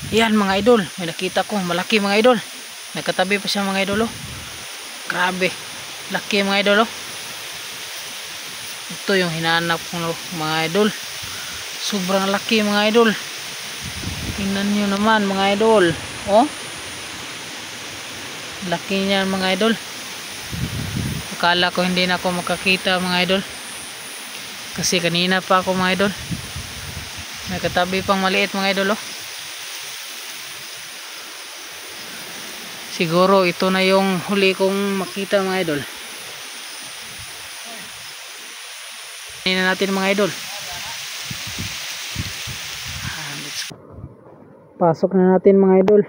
Yan mga idol, may nakita ko malaki mga idol. Nagkatabi pa siya mga idol oh. Grabe, laki mga idol oh. Ito yung hinahanap ko mga idol. Sobrang laki mga idol. Tingnan nyo naman mga idol. Oh, laki niyan mga idol. Akala ko hindi na ako makakita mga idol, kasi kanina pa ako mga idol. May katabi pang maliit mga idol oh. Siguro ito na yung huli kong makita mga idol. Tingnan natin mga idol. Pasok na natin mga idol.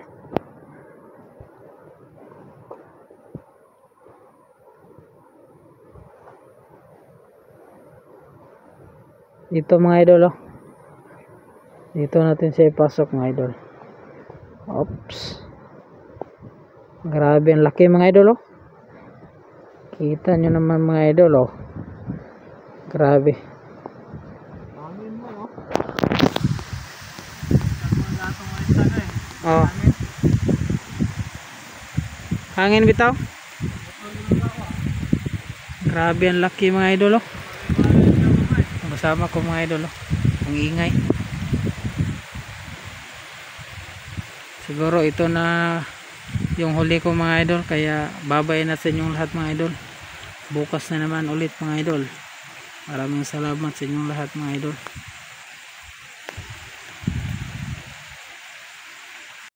Dito mga idol oh. Dito natin siya ipasok mga idol. Oops. Grabe ang laki mga idol oh. Kita nyo naman mga idol oh. Grabe. Oh. Hangin bitaw. Grabe ang laki mga idol oh. Kasama ko mga idol oh. Ang ingay. Siguro ito na yung huli ko mga idol, kaya babay na sa inyong lahat mga idol. Bukas na naman ulit mga idol. Maraming salamat sa inyong lahat mga idol.